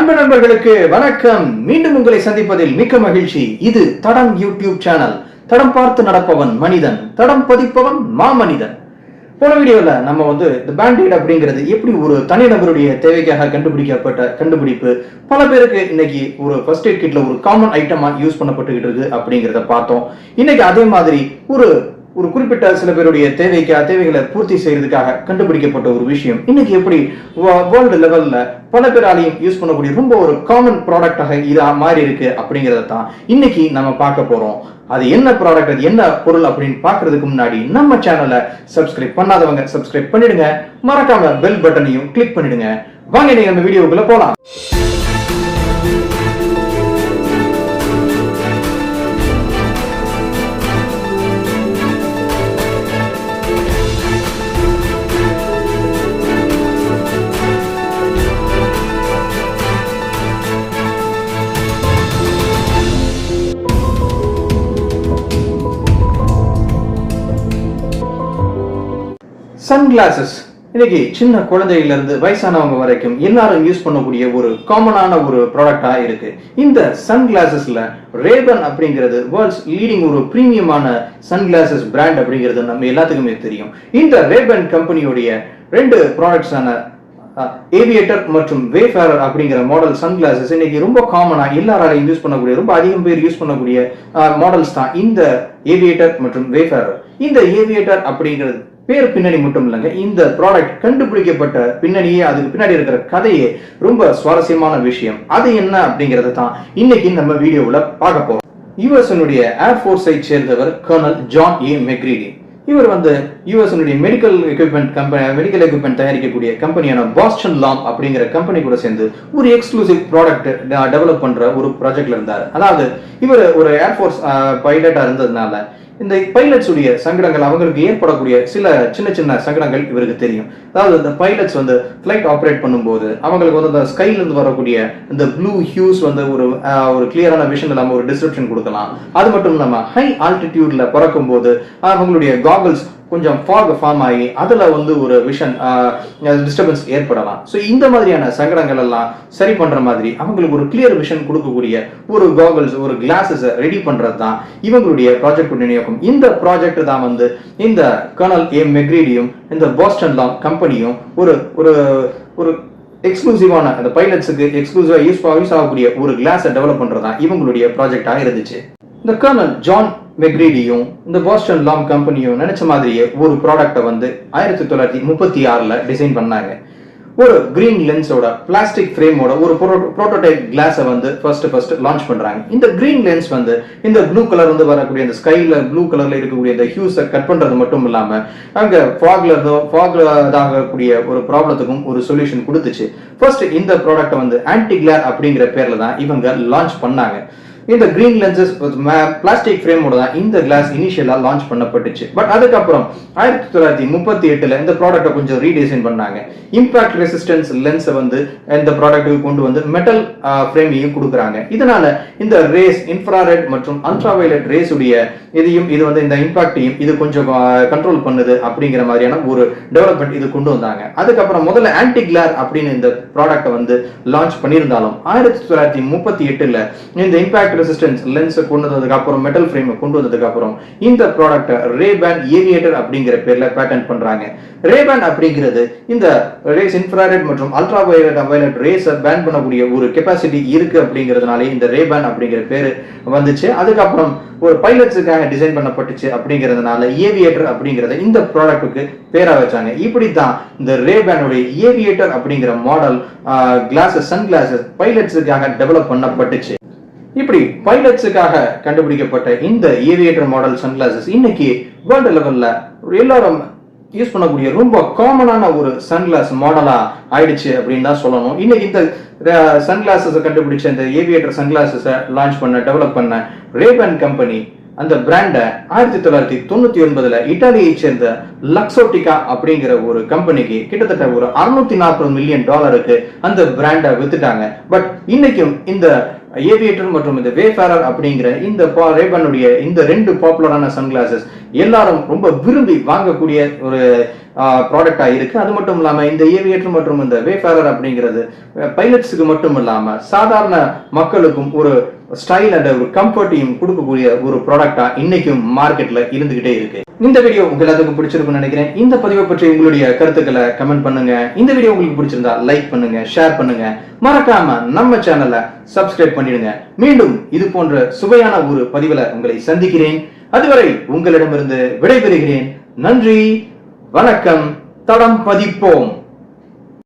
அன்பு நண்பர்களுக்கு வணக்கம். மீண்டும் உங்களை சந்திப்பதில் மிக்க மகிழ்ச்சி. இது தடம் யூடியூப் சேனல். தடம் பார்த்து நடப்பவன் மனிதன், தடம் பதிப்பவன் மாமனிதன். போன வீடியோல நம்ம இந்த பேண்டேட் அப்படிங்கிறது எப்படி ஒரு தனிநபருடைய தேவைக்காக கண்டுபிடிக்கப்பட்ட கண்டுபிடிப்பு, பல பேருக்கு இன்னைக்கு ஒரு ஃபர்ஸ்ட் எய்ட் கிட்ல ஒரு காமன் ஐட்டமா யூஸ் பண்ணப்பட்டுகிட்டு இருக்கு அப்படிங்கிறத பார்த்தோம். இன்னைக்கு அதே மாதிரி ஒரு குறிப்பிட்ட சில பேருடைய தேவைகளை பூர்த்தி செய்யறதுக்காக கண்டுபிடிக்கப்பட்ட ஒரு விஷயம் இன்னைக்கு எப்படி வேர்ல்டு லெவல்ல பல பேராலையும் யூஸ் பண்ணக்கூடிய ரொம்ப ஒரு காமன் ப்ராடக்டாக இது மாறி இருக்கு அப்படிங்கறத தான் இன்னைக்கு நம்ம பார்க்க போறோம். அது என்ன ப்ராடக்ட், அது என்ன பொருள் அப்படின்னு பாக்குறதுக்கு முன்னாடி நம்ம சேனலை சப்ஸ்கிரைப் பண்ணாதவங்க சப்ஸ்கிரைப் பண்ணிடுங்க, மறக்காம பெல் பட்டனையும் கிளிக் பண்ணிடுங்க. வாங்க நீங்க நம்ம வீடியோக்குள்ள போலாம். சன்கிளாசஸ் இன்னைக்கு சின்ன குழந்தையில இருந்து வயசானவங்க வரைக்கும் எல்லாரும் யூஸ் பண்ணக்கூடிய ஒரு காமனான ஒரு ப்ராடக்டா இருக்கு. இந்த சன்கிளாசஸ்ல ரேபன் அப்படிங்கிறது வேர்ல்ட்ஸ் லீடிங் ஒரு பிரீமியமான சன்கிளாசஸ் பிராண்ட் அப்படிங்கிறது நம்ம எல்லாத்துக்குமே தெரியும். இந்த ரேபன் கம்பெனியுடைய ரெண்டு ப்ராடக்ட்ஸான ஏவியேட்டர் மற்றும் வேஃபேரர் அப்படிங்கிற மாடல் சன்கிளாசஸ் இன்னைக்கு ரொம்ப காமனா எல்லாராலையும் யூஸ் பண்ணக்கூடிய, ரொம்ப அதிகம் பேர் யூஸ் பண்ணக்கூடிய மாடல்ஸ் தான் இந்த ஏவியேட்டர் மற்றும் வேஃபேரர். இந்த ஏவியேட்டர் அப்படிங்கிறது பேர் பின்னணி மட்டும் இல்லைங்க, இந்த ப்ராடக்ட் கண்டுபிடிக்கப்பட்ட பின்னணியே, அதுக்கு பின்னாடி இருக்கிற கதையே ரொம்ப சுவாரஸ்யமான விஷயம். அது என்ன அப்படிங்கறத தான் இன்னைக்கு நம்ம வீடியோவில் பார்க்க போறோம். யுஎஸ்னுடைய ஏர்ஃபோர்ஸை சேர்ந்தவர் கர்னல் ஜான் ஏ மெக்ரீடி. இவர் யுஎஸ் மெடிக்கல் எக்யூப்மெண்ட் தயாரிக்கக்கூடிய கம்பெனியான பாஸ்டன் லாம் அப்படிங்கிற கம்பெனி கூட சேர்ந்து ஒரு எக்ஸ்க்ளூசிவ் ப்ராடக்ட் டெவலப் பண்ற ஒரு ப்ராஜெக்ட்ல இருந்தார். அதாவது இவர் ஒரு ஏர்ஃபோர்ஸ் பைலட்டா இருந்ததுனால இந்த பைலட்ஸ் உடைய சங்கடங்கள், அவங்களுக்கு ஏற்படக்கூடிய சில சின்ன சின்ன சங்கடங்கள் இவருக்கு தெரியும். அதாவது இந்த பைலட்ஸ் ஃபிளைட் ஆப்ரேட் பண்ணும்போது அவங்களுக்கு அந்த ஸ்கைல இருந்து வரக்கூடிய இந்த ப்ளூ ஹியூஸ் ஒரு கிளியரான விஷன் இல்லாம ஒரு டிஸ்கிரிப்ஷன் கொடுக்கலாம். அது மட்டும் இல்லாம ஹை ஆல்டிடியூட்ல பறக்கும் போது அவங்களுடைய காகல்ஸ் கொஞ்சம் ஃபாக் ஃபார்ம் ஆகி அதுல ஒரு விஷன் டிஸ்டர்பன்ஸ் ஏற்படலாம். ஸோ இந்த மாதிரியான சங்கடங்கள் எல்லாம் சரி பண்ற மாதிரி அவங்களுக்கு ஒரு கிளியர் விஷன் கொடுக்கக்கூடிய ஒரு காகல்ஸ், ஒரு கிளாஸஸ் ரெடி பண்றது தான் இவங்களுடைய ப்ராஜெக்ட் நோக்கம். இந்த ப்ராஜெக்ட் தான் இந்த கர்னல் ஏ மெக்ரீடியும் இந்த பாஸ்டன் லாம் கம்பெனியும் ஒரு எக்ஸ்க்ளூசிவான அந்த பைலட்ஸுக்கு எக்ஸ்க்ளூசிவா யூஸ் ஆகக்கூடிய ஒரு கிளாஸை டெவலப் பண்றதுதான் இவங்களுடைய ப்ராஜெக்டாக இருந்துச்சு. இந்த கர்னல் ஜான் மெக்ரீடியும் இந்த பாஸ்டன் லாம் கம்பெனியும் நினைச்ச மாதிரியே ஒரு ப்ராடக்டை 1936 டிசைன் பண்ணாங்க. ஒரு கிரீன் லென்ஸோட பிளாஸ்டிக் ஃப்ரேமோட ஒரு புரோட்டோடைப் கிளாஸை ஃபர்ஸ்ட் லான்ச் பண்றாங்க. இந்த கிரீன் லென்ஸ் இந்த ப்ளூ கலர் வரக்கூடிய இந்த ஸ்கைல ப்ளூ கலர்ல இருக்கக்கூடிய இந்த ஹியூஸை கட் பண்றது மட்டும் இல்லாம அங்க ஃபாக்ல ஆகக்கூடிய ஒரு ப்ராப்ளத்துக்கும் ஒரு சொல்யூஷன் கொடுத்துச்சு. ஃபர்ஸ்ட் இந்த ப்ராடக்ட்டை ஆன்டி கிளேர் அப்படிங்கிற பேர்ல தான் இவங்க லான்ச் பண்ணாங்க. இந்த கிரீன் லென்சஸ் பிளாஸ்டிக் ஃப்ரேமோட தான் இந்த கிளாஸ் இனிஷியலா லான்ச் பண்ணப்பட்டுச்சு. பட் அதுக்கப்புறம் 1938 இந்த ப்ராடக்ட்டை கொஞ்சம் ரீடிசைன் பண்ணாங்க. இம்பாக்ட் ரெசிஸ்டன்ஸ் லென்ஸை இந்த ப்ராடக்ட்டுக்கு கொண்டு மெட்டல் ஃப்ரேமையும் கொடுக்குறாங்க. இதனால இந்த ரேஸ், இன்ஃப்ராரெட் மற்றும் அல்ட்ராவயலட் ரேஸ் உடைய இதையும் இந்த இம்பாக்டையும் இது கொஞ்சம் கண்ட்ரோல் பண்ணுது அப்படிங்கிற மாதிரியான ஒரு டெவலப்மெண்ட் இது கொண்டு வந்தாங்க. அதுக்கப்புறம் முதல்ல ஆன்டி கிளேர் அப்படின்னு இந்த ப்ராடக்ட்டை லான்ச் பண்ணியிருந்தாலும் 1938 இந்த இம்பாக்ட் ரெசிஸ்டன்ஸ் லென்ஸ் கொண்டு வந்ததுக்கு அப்புறம், மெட்டல் ஃப்ரேம் கொண்டு வந்ததுக்கு அப்புறம் இந்த ப்ராடக்ட் ரேபன் ஏவியேட்டர் அப்படிங்கிற பேர்ல பேட்டன்ட் பண்றாங்க. ரேபன் அப்படிங்கிறது இந்த ரேஸ், இன்ஃப்ராரெட் மற்றும் அல்ட்ராவயலட் ரேஸ் பேன் பண்ணக்கூடிய ஒரு கெபாசிட்டி இருக்கு அப்படிங்கிறதுனாலே இந்த ரேபன் அப்படிங்கிற பேரு வந்துச்சு. அதுக்கப்புறம் ஒரு பைலட்ஸுக்காக டிசைன் பண்ணப்பட்டுச்சு அப்படிங்கிறதுனால ஏவியேட்டர் அப்படிங்கறத இந்த ப்ராடக்ட்டுக்கு பேரா வச்சாங்க. இப்படித்தான் இந்த ரேபனுடைய ஏவியேட்டர் அப்படிங்கிற மாடல் கிளாஸஸ், சன் கிளாஸஸ் பைலட்ஸுக்காக டெவலப் பண்ணப்பட்டுச்சு. இப்படி பைலட்ஸுக்காக கண்டுபிடிக்கப்பட்ட இந்த ஏவியேட்டர் மாடல் சன்கிளாசஸ் இன்னைக்கு வேர்ல்டு லெவல்ல எல்லாரும் யூஸ் பண்ணக்கூடிய ரொம்ப காமனான ஒரு சன்கிளாஸ் மாடலா ஆயிடுச்சு அப்படின்னு தான் சொல்லணும். இன்னைக்கு இந்த சன்கிளாசஸ் கண்டுபிடிச்ச இந்த ஏவியேட்டர் சன்கிளாசஸை லான்ச் டெவலப் பண்ண ரேபன் கம்பெனி அந்த பிராண்ட 1999 இட்டாலியை சேர்ந்த லக்ஸோட்டிகா அப்படிங்கிற ஒரு கம்பெனிக்கு கிட்டத்தட்ட ஒரு $640 மில்லியன் அந்த பிராண்ட வித்துட்டாங்க. பட் இன்னைக்கும் இந்த ஏவியேட்டர் மற்றும் இந்த வேஃபேரர் அப்படிங்கிற இந்த ரேபனுடைய இந்த 2 பாப்புலரான சன்கிளாசஸ் எல்லாரும் ரொம்ப விரும்பி வாங்கக்கூடிய ஒரு ப்ராடக்டா இருக்கு. அது மட்டும் இல்லாம இந்த ஏவியேட்டர் மற்றும் இந்த வேஃபேரர் அப்படிங்கிறது பைலட்ஸுக்கு மட்டும் இல்லாம சாதாரண மக்களுக்கும் ஒரு ஸ்டைல் அண்ட் ஒரு கம்ஃபர்ட்டையும் கொடுக்கக்கூடிய ஒரு ப்ராடக்டா இன்னைக்கும் மார்க்கெட்ல இருந்துகிட்டே இருக்கு. இந்த வீடியோ உங்க எல்லாத்துக்கும் பிடிச்சிருக்கும்னு நினைக்கிறேன். இந்த பதிவை பற்றி உங்களுடைய கருத்துக்களை கமெண்ட் பண்ணுங்க. இந்த வீடியோ உங்களுக்கு பிடிச்சிருந்தா லைக் பண்ணுங்க, ஷேர் பண்ணுங்க, மறக்காம நம்ம சேனலை சப்ஸ்கிரைப் பண்ணிடுங்க. மீண்டும் இது போன்ற சுவையான ஒரு பதிவுல உங்களை சந்திக்கிறேன். அதுவரை உங்களிடமிருந்து விடைபெறுகிறேன். நன்றி, வணக்கம். தடம் பதிப்போம்.